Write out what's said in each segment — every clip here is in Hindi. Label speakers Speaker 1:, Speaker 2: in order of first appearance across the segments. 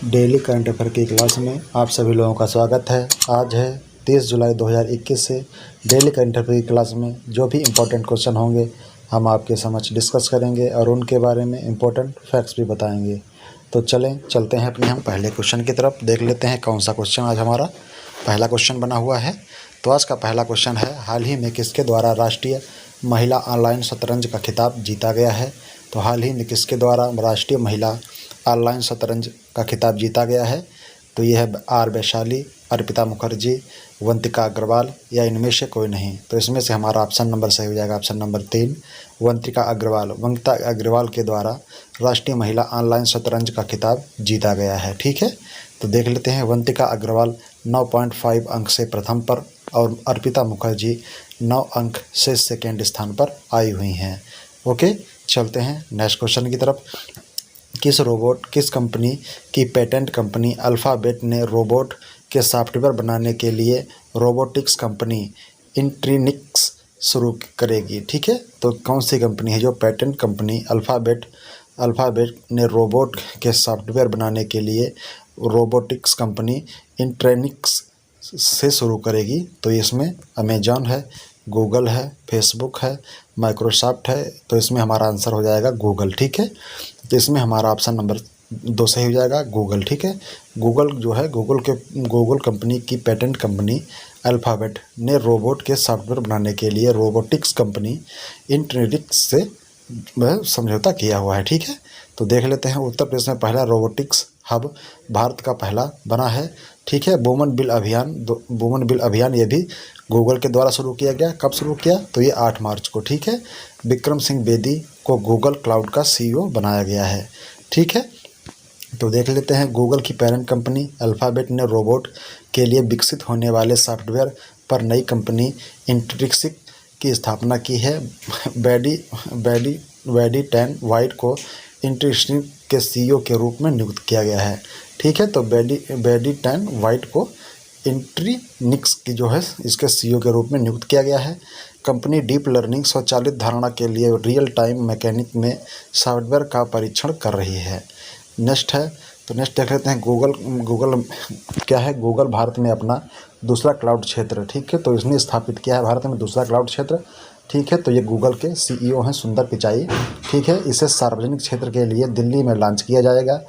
Speaker 1: डेली करंट अफेयर की क्लास में आप सभी लोगों का स्वागत है। आज है 30 जुलाई 2021 से डेली करंट अफेयर की क्लास में जो भी इम्पोर्टेंट क्वेश्चन होंगे हम आपके समक्ष डिस्कस करेंगे और उनके बारे में इम्पोर्टेंट फैक्ट्स भी बताएंगे। तो चलते हैं अपने हम पहले क्वेश्चन की तरफ। देख लेते हैं कौन सा क्वेश्चन आज हमारा पहला क्वेश्चन बना हुआ है। तो आज का पहला क्वेश्चन है, हाल ही में किसके द्वारा राष्ट्रीय महिला ऑनलाइन शतरंज का खिताब जीता गया है। तो हाल ही में किसके द्वारा राष्ट्रीय महिला ऑनलाइन शतरंज का खिताब जीता गया है। तो यह है आर वैशाली, अर्पिता मुखर्जी, वंतिका अग्रवाल या इनमें से कोई नहीं। तो इसमें से हमारा ऑप्शन नंबर सही हो जाएगा, ऑप्शन नंबर 3 वंतिका अग्रवाल। वंतिका अग्रवाल के द्वारा राष्ट्रीय महिला ऑनलाइन शतरंज का खिताब जीता गया है। ठीक है, तो देख लेते हैं। वंतिका अग्रवाल 9.5 अंक से प्रथम पर और अर्पिता मुखर्जी 9 अंक से सेकेंड स्थान पर आई हुई हैं। ओके, चलते हैं नेक्स्ट क्वेश्चन की तरफ। किस कंपनी की पेटेंट कंपनी अल्फ़ाबेट ने रोबोट के सॉफ्टवेयर बनाने के लिए रोबोटिक्स कंपनी इंट्रीनिक्स शुरू करेगी। ठीक है, तो कौन सी कंपनी है जो पेटेंट कंपनी अल्फ़ाबेट ने रोबोट के सॉफ्टवेयर बनाने के लिए रोबोटिक्स कंपनी इंट्रीनिक्स से शुरू करेगी। तो इसमें अमेजॉन है, गूगल है, फेसबुक है, माइक्रोसॉफ्ट है। तो इसमें हमारा आंसर हो जाएगा गूगल। ठीक है, तो इसमें हमारा ऑप्शन नंबर 2 सही हो जाएगा, गूगल। ठीक है, गूगल जो है गूगल कंपनी की पेटेंट कंपनी अल्फ़ाबेट ने रोबोट के सॉफ्टवेयर बनाने के लिए रोबोटिक्स कंपनी इंट्रीनिक्स से समझौता किया हुआ है। ठीक है, तो देख लेते हैं। उत्तर प्रदेश में पहला रोबोटिक्स हब भारत का पहला बना है। ठीक है, वुमेन बिल अभियान ये भी गूगल के द्वारा शुरू किया गया। कब शुरू किया, तो ये 8 मार्च को। ठीक है, विक्रम सिंह बेदी को गूगल क्लाउड का CEO बनाया गया है। ठीक है, तो देख लेते हैं। गूगल की पेरेंट कंपनी अल्फ़ाबेट ने रोबोट के लिए विकसित होने वाले सॉफ्टवेयर पर नई कंपनी इंट्रिक्स की स्थापना की है। बैडी टैन वाइट को इंट्रिक्स के CEO के रूप में नियुक्त किया गया है। ठीक है, तो बैडी टैन वाइट को इंट्रीनिक्स की जो है इसके CEO के रूप में नियुक्त किया गया है। कंपनी डीप लर्निंग स्वचालित धारणा के लिए रियल टाइम मैकेनिक में सॉफ्टवेयर का परीक्षण कर रही है। नेक्स्ट है, तो नेक्स्ट देख लेते हैं। गूगल क्या है, गूगल भारत में अपना दूसरा क्लाउड क्षेत्र। ठीक है, तो इसने स्थापित किया है भारत में दूसरा क्लाउड क्षेत्र। ठीक है, तो ये गूगल के CEO हैं सुंदर पिचाई। ठीक है, इसे सार्वजनिक क्षेत्र के लिए दिल्ली में लॉन्च किया जाएगा।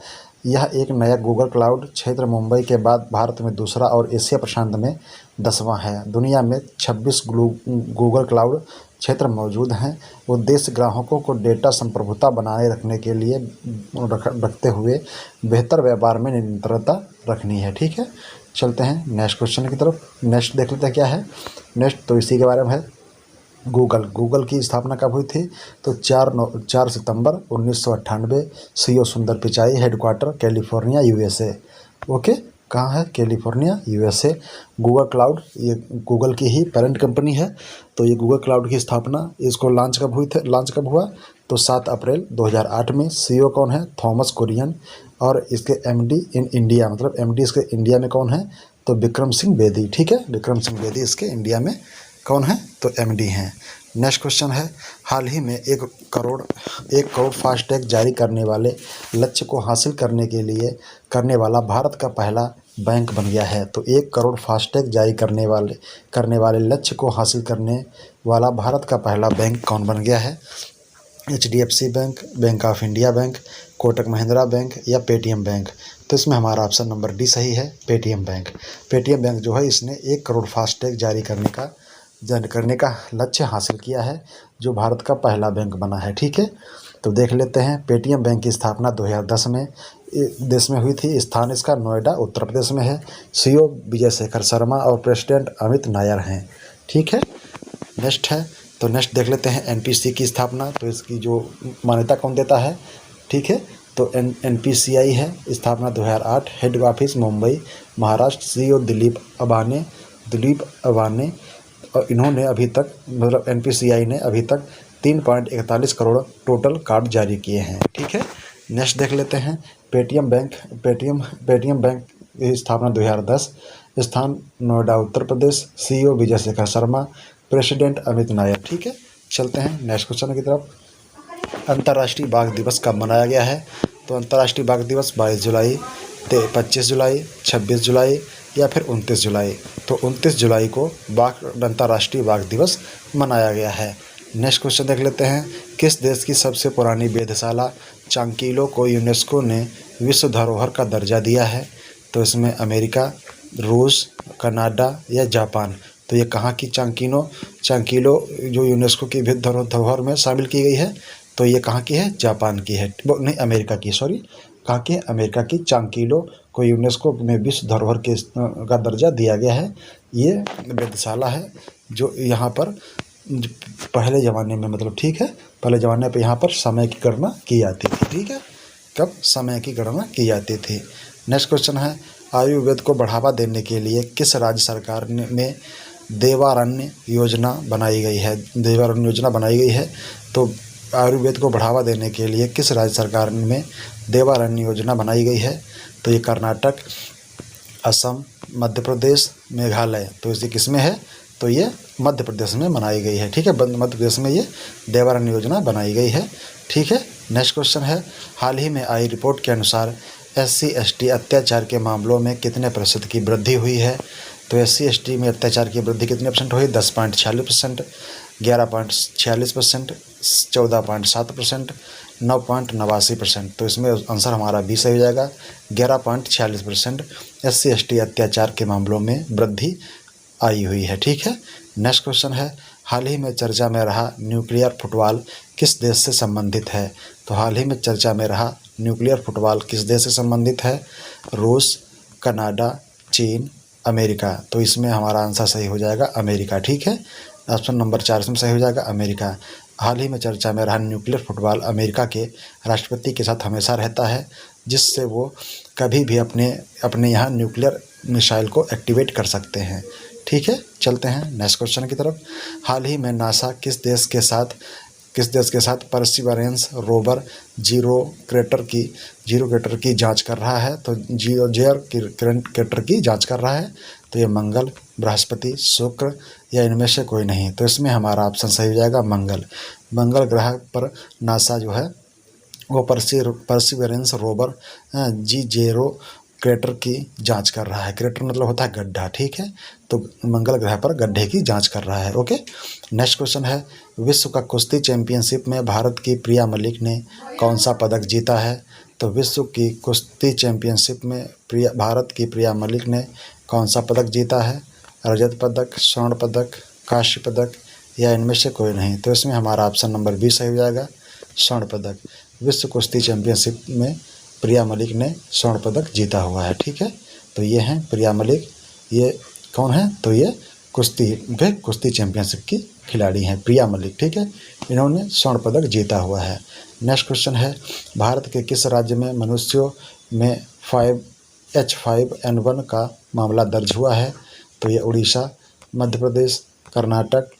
Speaker 1: यह एक नया गूगल क्लाउड क्षेत्र मुंबई के बाद भारत में दूसरा और एशिया प्रशांत में 10वां है। दुनिया में 26 गूगल क्लाउड क्षेत्र मौजूद हैं। उद्देश्य ग्राहकों को डेटा संप्रभुता बनाए रखने के लिए रखते हुए बेहतर व्यापार में निरंतरता रखनी है। ठीक है, चलते हैं नेक्स्ट क्वेश्चन की तरफ। नेक्स्ट देख लेते हैं क्या है। नेक्स्ट तो इसी के बारे में है। गूगल की स्थापना कब हुई थी, तो 4 सितंबर 1998। CEO सुंदर Pichai, headquarter California USA। Okay, कहाँ है, कैलिफोर्निया USA। गूगल क्लाउड ये गूगल की ही पेरेंट कंपनी है। तो ये गूगल क्लाउड की स्थापना इसको लॉन्च कब हुआ, तो 7 अप्रैल 2008 में। CEO कौन है, थॉमस कुरियन। और इसके MD इन इंडिया, मतलब MD इसके इंडिया में कौन है, तो विक्रम सिंह बेदी। ठीक है, विक्रम सिंह बेदी इसके इंडिया में कौन है, तो MD हैं। नेक्स्ट क्वेश्चन है, हाल ही में 1 करोड़ फास्टैग जारी करने वाले लक्ष्य को हासिल करने वाला भारत का पहला बैंक बन गया है। तो 1 करोड़ फास्टैग जारी करने वाले लक्ष्य को हासिल करने वाला भारत का पहला बैंक कौन बन गया है। HDFC bank, bank of India bank, Kotak Mahindra bank या पेटीएम बैंक। तो इसमें हमारा ऑप्शन नंबर D सही है, पेटीएम बैंक। पेटीएम बैंक जो है इसने 1 करोड़ फास्टैग जारी करने का लक्ष्य हासिल किया है, जो भारत का पहला बैंक बना है। ठीक है, तो देख लेते हैं। पेटीएम बैंक की स्थापना 2010 में देश में हुई थी। स्थान इसका नोएडा उत्तर प्रदेश में है। CEO विजय शेखर शर्मा और प्रेसिडेंट अमित नायर हैं। ठीक है, नेक्स्ट है, तो नेक्स्ट देख लेते हैं। NPC की स्थापना, तो इसकी जो मान्यता कौन देता है। ठीक है, तो NPCI है, स्थापना 2008। Head office Mumbai Maharashtra. CEO Dilip अबाने। और इन्होंने अभी तक, मतलब NPCI ने अभी तक 3.41 करोड़ टोटल कार्ड जारी किए हैं। ठीक है, नेक्स्ट देख लेते हैं। पेटीएम बैंक की स्थापना 2010। स्थान नोएडा उत्तर प्रदेश। CEO Vijay Shekhar Sharma, president Amit Nair. ठीक है, चलते हैं नेक्स्ट क्वेश्चन की तरफ। अंतर्राष्ट्रीय बाघ दिवस कब मनाया गया है, तो अंतर्राष्ट्रीय बाघ दिवस 22 जुलाई 25 जुलाई, 26 जुलाई या फिर 29 जुलाई। तो 29 जुलाई को अंतर्राष्ट्रीय बाघ दिवस मनाया गया है। नेक्स्ट क्वेश्चन देख लेते हैं। किस देश की सबसे पुरानी वेधशाला चांकीलो को यूनेस्को ने विश्व धरोहर का दर्जा दिया है? तो इसमें अमेरिका, रूस, कनाडा या जापान। तो ये कहाँ की चांकीलो जो यूनेस्को की विश्व धरोहर में शामिल की गई है, तो ये कहाँ की है? जापान की है, नहीं अमेरिका की, सॉरी, कहाँ की है? अमेरिका की चांकीलो को यूनेस्को में विश्व धरोहर के का दर्जा दिया गया है। ये वेधशाला है जो यहाँ पर पहले ज़माने में, मतलब ठीक है, पहले ज़माने पे यहाँ पर समय की गणना की जाती थी। ठीक है, कब समय की गणना की जाती थी। नेक्स्ट क्वेश्चन है, आयुर्वेद को बढ़ावा देने के लिए किस राज्य सरकार में देवारण्य योजना बनाई गई है? देवारण्य योजना बनाई गई है। तो आयुर्वेद को बढ़ावा देने के लिए किस राज्य सरकार में देवारण्य योजना बनाई गई है? तो ये कर्नाटक, असम, मध्य प्रदेश, मेघालय। तो इसे किस में है? तो ये मध्य प्रदेश में बनाई गई है। ठीक है, मध्य प्रदेश में ये देवारण्य योजना बनाई गई है। ठीक है, नेक्स्ट क्वेश्चन है, हाल ही में आई रिपोर्ट के अनुसार SC/ST अत्याचार के मामलों में कितने प्रतिशत की वृद्धि हुई है? तो SC/ST में अत्याचार की वृद्धि कितने परसेंट हुई? 10.46%, 11.46%, 14.7%, 9.89%। तो इसमें आंसर हमारा बी सही हो जाएगा, 11.46% SC/ST अत्याचार के मामलों में वृद्धि आई हुई है। ठीक है, नेक्स्ट क्वेश्चन है, हाल ही में चर्चा में रहा न्यूक्लियर फुटबॉल किस देश से संबंधित है? तो हाल ही में चर्चा में रहा न्यूक्लियर फुटबॉल किस देश से संबंधित है? रूस, कनाडा, चीन, अमेरिका। तो इसमें हमारा आंसर सही हो जाएगा अमेरिका। ठीक है, ऑप्शन नंबर 4 इसमें सही हो जाएगा अमेरिका। हाल ही में चर्चा में रहा न्यूक्लियर फुटबॉल अमेरिका के राष्ट्रपति के साथ हमेशा रहता है, जिससे वो कभी भी अपने यहाँ न्यूक्लियर मिसाइल को एक्टिवेट कर सकते हैं। ठीक है, चलते हैं नेक्स्ट क्वेश्चन की तरफ। हाल ही में नासा किस देश के साथ परसिवरेंस रोवर जीरो क्रेटर की जांच कर रहा है? तो क्रेटर की जांच कर रहा है। तो ये मंगल, बृहस्पति, शुक्र या इनमें से कोई नहीं। तो इसमें हमारा ऑप्शन सही हो जाएगा मंगल ग्रह पर नासा जो है वो परसिवरेंस रोवर G0 क्रेटर की जांच कर रहा है। क्रेटर मतलब होता है गड्ढा। ठीक है, तो मंगल ग्रह पर गड्ढे की जांच कर रहा है। ओके, नेक्स्ट क्वेश्चन है, विश्व का कुश्ती चैंपियनशिप में भारत की प्रिया मलिक ने कौन सा पदक जीता है? तो विश्व की कुश्ती चैंपियनशिप में भारत की प्रिया मलिक ने कौन सा पदक जीता है? रजत पदक, स्वर्ण पदक, कांस्य पदक या इनमें से कोई नहीं। तो इसमें हमारा ऑप्शन नंबर बी सही हो जाएगा, स्वर्ण पदक। विश्व कुश्ती चैंपियनशिप में प्रिया मलिक ने स्वर्ण पदक जीता हुआ है। ठीक है, तो ये हैं प्रिया मलिक। ये कौन है? तो ये कुश्ती चैंपियनशिप की खिलाड़ी हैं प्रिया मलिक। ठीक है, इन्होंने स्वर्ण पदक जीता हुआ है। नेक्स्ट क्वेश्चन है, भारत के किस राज्य में मनुष्यों में H5N1 का मामला दर्ज हुआ है? तो ये उड़ीसा, मध्य प्रदेश, कर्नाटक,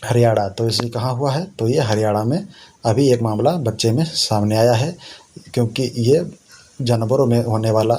Speaker 1: हरियाणा। तो इसे कहाँ हुआ है? तो ये हरियाणा में अभी एक मामला बच्चे में सामने आया है, क्योंकि ये जानवरों में होने वाला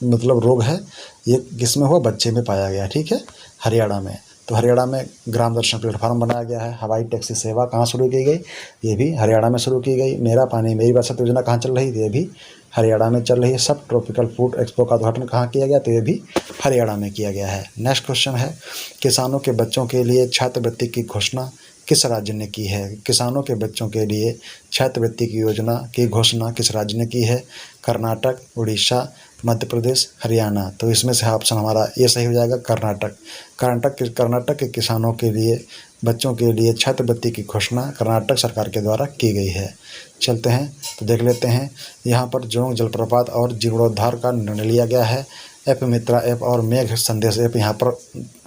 Speaker 1: मतलब रोग है। ये किसमें हुआ? बच्चे में पाया गया। ठीक है, हरियाणा में। तो हरियाणा में ग्राम दर्शन प्लेटफॉर्म बनाया गया है। हवाई टैक्सी सेवा कहाँ शुरू की गई? ये भी हरियाणा में शुरू की गई। मेरा पानी मेरी बचत योजना कहाँ चल रही? ये भी हरियाणा में चल रही है। सब ट्रॉपिकल फूड एक्सपो का उद्घाटन कहाँ किया गया? तो ये भी हरियाणा में किया गया है। नेक्स्ट क्वेश्चन है, किसानों के बच्चों के लिए छात्रवृत्ति की घोषणा किस राज्य ने की है? किसानों के बच्चों के लिए छात्रवृत्ति की योजना की घोषणा किस राज्य ने की है? कर्नाटक, उड़ीसा, मध्य प्रदेश, हरियाणा। तो इसमें से ऑप्शन हमारा ये सही हो जाएगा, कर्नाटक। कर्नाटक के किसानों के लिए बच्चों के लिए छात्रवृत्ति की घोषणा कर्नाटक सरकार के द्वारा की गई है। चलते हैं तो देख लेते हैं। यहाँ पर जोंग जलप्रपात और जीर्णोद्धार का निर्णय लिया गया है। ऐप मित्रा ऐप और मेघ संदेश ऐप यहाँ पर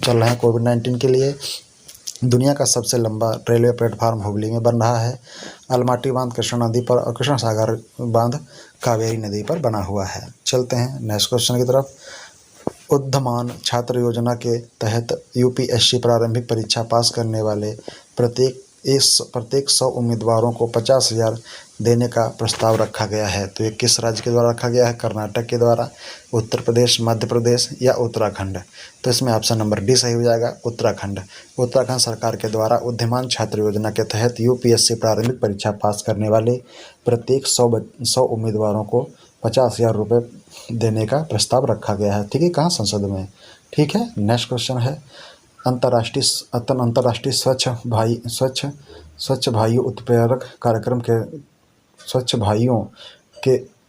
Speaker 1: चल रहे हैं कोविड-19 के लिए। दुनिया का सबसे लंबा रेलवे प्लेटफार्म हुबली में बन रहा है। अलमाटी बांध कृष्णा नदी पर और कृष्ण सागर बांध कावेरी नदी पर बना हुआ है। चलते हैं नेक्स्ट क्वेश्चन की तरफ। उद्यमान छात्र योजना के तहत UPSC प्रारंभिक परीक्षा पास करने वाले प्रत्येक 100 उम्मीदवारों को 50,000 देने का प्रस्ताव रखा गया है। तो ये किस राज्य के द्वारा रखा गया है? कर्नाटक के द्वारा, उत्तर प्रदेश, मध्य प्रदेश या उत्तराखंड। तो इसमें ऑप्शन नंबर डी सही हो जाएगा, उत्तराखंड। उत्तराखंड सरकार के द्वारा उद्यमान छात्र योजना के तहत UPSC प्रारंभिक परीक्षा पास करने वाले प्रत्येक 100 उम्मीदवारों को 50,000 रुपये देने का प्रस्ताव रखा गया है। ठीक है, कहाँ? संसद में। ठीक है, नेक्स्ट क्वेश्चन है अंतर्राष्ट्रीय स्वच्छ भाइयों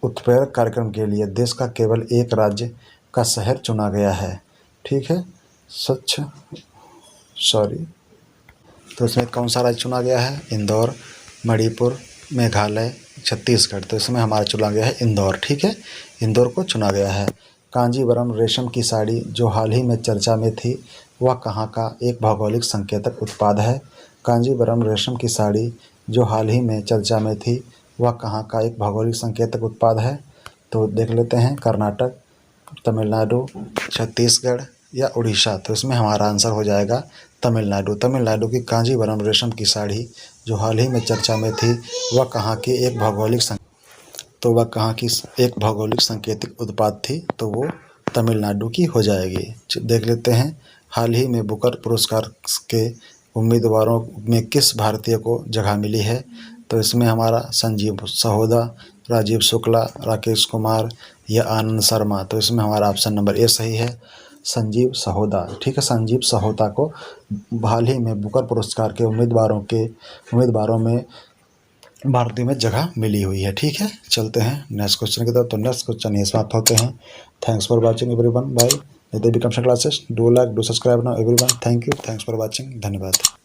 Speaker 1: उत्प्रेरक कार्यक्रम के लिए देश का केवल एक राज्य का शहर चुना गया है। ठीक है, तो इसमें कौन सा राज्य चुना गया है? इंदौर, मणिपुर, मेघालय, छत्तीसगढ़। तो इसमें हमारा चुना गया है इंदौर। ठीक है, इंदौर को चुना गया है। कांजीवरम रेशम की साड़ी जो हाल ही में चर्चा में थी, वह कहाँ का एक भौगोलिक संकेतक उत्पाद है? कांजीवरम रेशम की साड़ी जो हाल ही में चर्चा में थी, वह कहाँ का एक भौगोलिक संकेतक उत्पाद है? तो देख लेते हैं, कर्नाटक, तमिलनाडु, छत्तीसगढ़ या उड़ीसा। तो इसमें हमारा आंसर हो जाएगा तमिलनाडु। तमिलनाडु की कांजीवरम रेशम की साड़ी जो हाल ही में चर्चा में थी, वह कहाँ की एक भौगोलिक संकेतिक उत्पाद थी, तो वो तमिलनाडु की हो जाएगी। देख लेते हैं, हाल ही में बुकर पुरस्कार के उम्मीदवारों में किस भारतीय को जगह मिली है? तो इसमें हमारा संजीव सहोदा, राजीव शुक्ला, राकेश कुमार या आनंद शर्मा। तो इसमें हमारा ऑप्शन नंबर ए सही है, संजीव सहोदा। ठीक है, संजीव सहोदा को हाल ही में बुकर पुरस्कार के उम्मीदवारों में भारतीय में जगह मिली हुई है। ठीक है, चलते हैं नेक्स्ट क्वेश्चन की तरफ। तो नेक्स्ट क्वेश्चन ये समाप्त होते हैं। Thanks for watching everyone, bye. यदि भी computer classes do like, do subscribe now everyone. Thank you, thanks for watching, धन्यवाद।